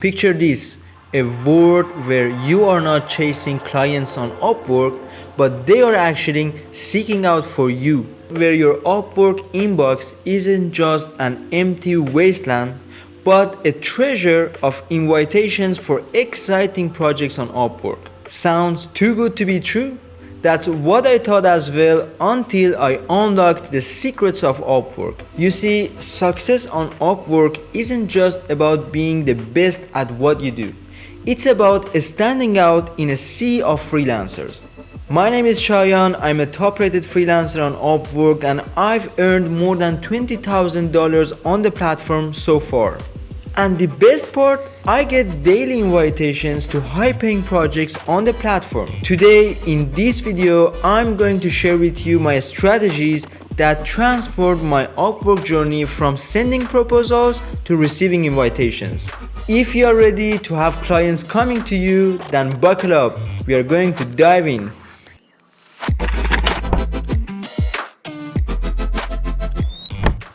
Picture this, a world where you are not chasing clients on Upwork, but they are actually seeking out for you, where your Upwork inbox isn't just an empty wasteland, but a treasure of invitations for exciting projects on Upwork. Sounds too good to be true? That's what I thought as well until I unlocked the secrets of Upwork. You see, success on Upwork isn't just about being the best at what you do. It's about standing out in a sea of freelancers. My name is Shayan, I'm a top-rated freelancer on Upwork and I've earned more than $20,000 on the platform so far. And the best part, I get daily invitations to high-paying projects on the platform. Today, in this video, I'm going to share with you my strategies that transformed my Upwork journey from sending proposals to receiving invitations. If you are ready to have clients coming to you, then buckle up. We are going to dive in.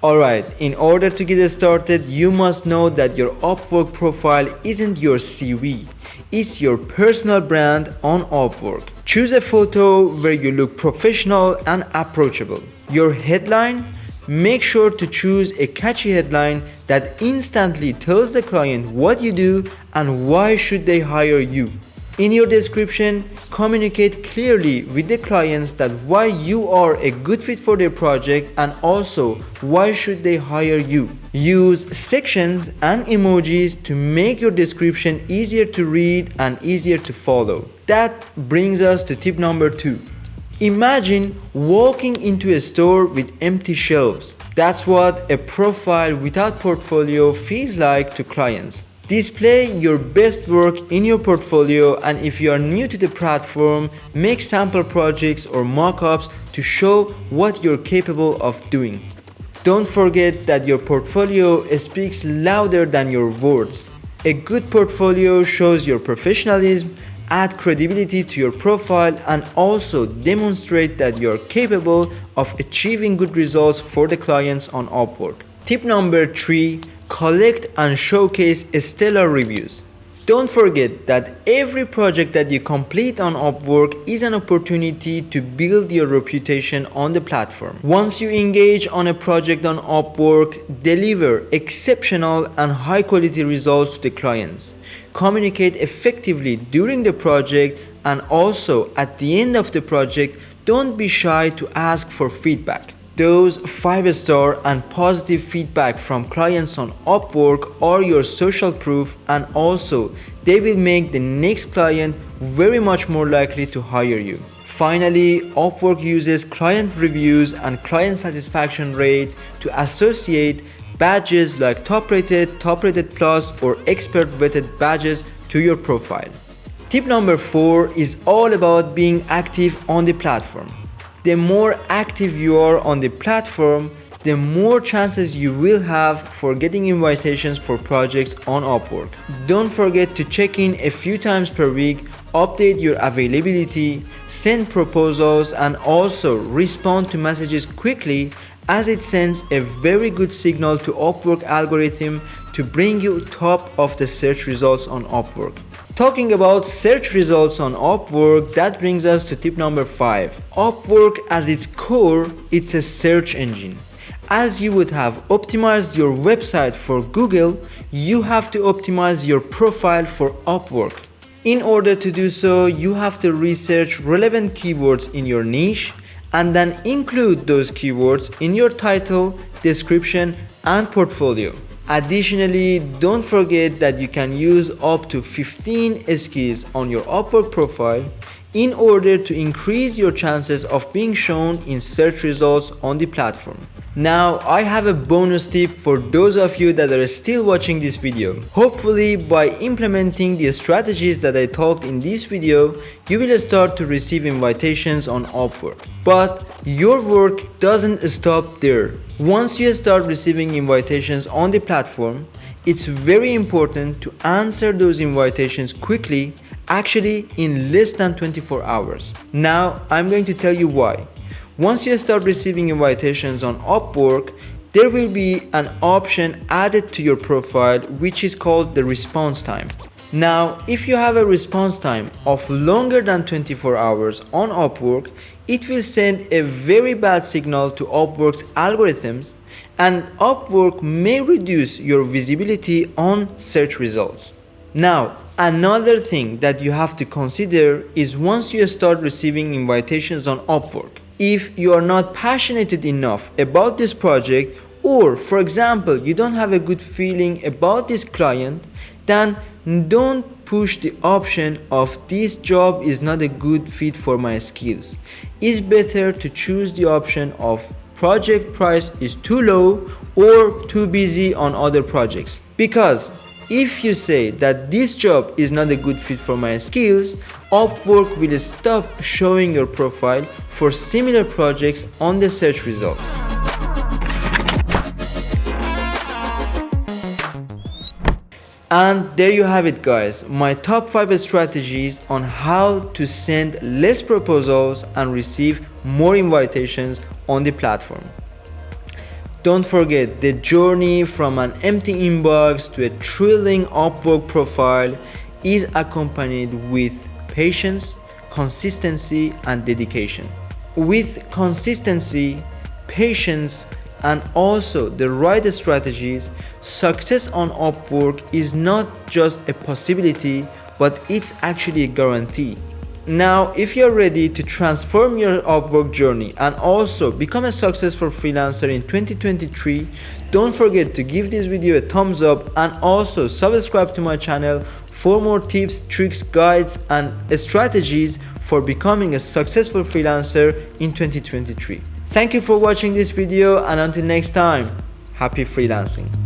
Alright, in order to get started, you must know that your Upwork profile isn't your CV. It's your personal brand on Upwork. Choose a photo where you look professional and approachable. Your headline? Make sure to choose a catchy headline that instantly tells the client what you do and why should they hire you. In your description, communicate clearly with the clients that why you are a good fit for their project and also why should they hire you. Use sections and emojis to make your description easier to read and easier to follow. That brings us to tip number 2. Imagine walking into a store with empty shelves. That's what a profile without portfolio feels like to clients. Display your best work in your portfolio, and if you are new to the platform, make sample projects or mock-ups to show what you're capable of doing. Don't forget that your portfolio speaks louder than your words. A good portfolio shows your professionalism, add credibility to your profile, and also demonstrate that you're capable of achieving good results for the clients on Upwork. Tip number 3. Collect and showcase stellar reviews. Don't forget that every project that you complete on Upwork is an opportunity to build your reputation on the platform. Once you engage on a project on Upwork, deliver exceptional and high quality results to the clients. Communicate effectively during the project, and also at the end of the project, don't be shy to ask for feedback. Those 5-star and positive feedback from clients on Upwork are your social proof, and also they will make the next client very much more likely to hire you. Finally, Upwork uses client reviews and client satisfaction rate to associate badges like top rated plus or expert vetted badges to your profile. Tip number 4 is all about being active on the platform. The more active you are on the platform, the more chances you will have for getting invitations for projects on Upwork. Don't forget to check in a few times per week, update your availability, send proposals, and also respond to messages quickly, as it sends a very good signal to Upwork algorithm to bring you top of the search results on Upwork. Talking about search results on Upwork, that brings us to tip number 5. Upwork as its core, it's a search engine. As you would have optimized your website for Google, you have to optimize your profile for Upwork. In order to do so, you have to research relevant keywords in your niche and then include those keywords in your title, description, and portfolio. Additionally, don't forget that you can use up to 15 skills on your Upwork profile in order to increase your chances of being shown in search results on the platform. Now, I have a bonus tip for those of you that are still watching this video. Hopefully, by implementing the strategies that I talked in this video, you will start to receive invitations on Upwork. But your work doesn't stop there. Once you start receiving invitations on the platform, it's very important to answer those invitations quickly, actually in less than 24 hours. Now, I'm going to tell you why. Once you start receiving invitations on Upwork, there will be an option added to your profile which is called the response time. Now, if you have a response time of longer than 24 hours on Upwork, it will send a very bad signal to Upwork's algorithms, and Upwork may reduce your visibility on search results. Now, another thing that you have to consider is once you start receiving invitations on Upwork, if you are not passionate enough about this project, or for example you don't have a good feeling about this client, then don't push the option of this job is not a good fit for my skills. It's better to choose the option of project price is too low or too busy on other projects. Because if you say that this job is not a good fit for my skills, Upwork will stop showing your profile for similar projects on the search results. And there you have it guys, my top 5 strategies on how to send less proposals and receive more invitations on the platform. Don't forget, the journey from an empty inbox to a thrilling Upwork profile is accompanied with patience, consistency and dedication. With consistency, patience and also the right strategies, success on Upwork is not just a possibility, but it's actually a guarantee. Now, if you're ready to transform your Upwork journey and also become a successful freelancer in 2023, don't forget to give this video a thumbs up and also subscribe to my channel for more tips, tricks, guides and strategies for becoming a successful freelancer in 2023. Thank you for watching this video, and until next time, happy freelancing.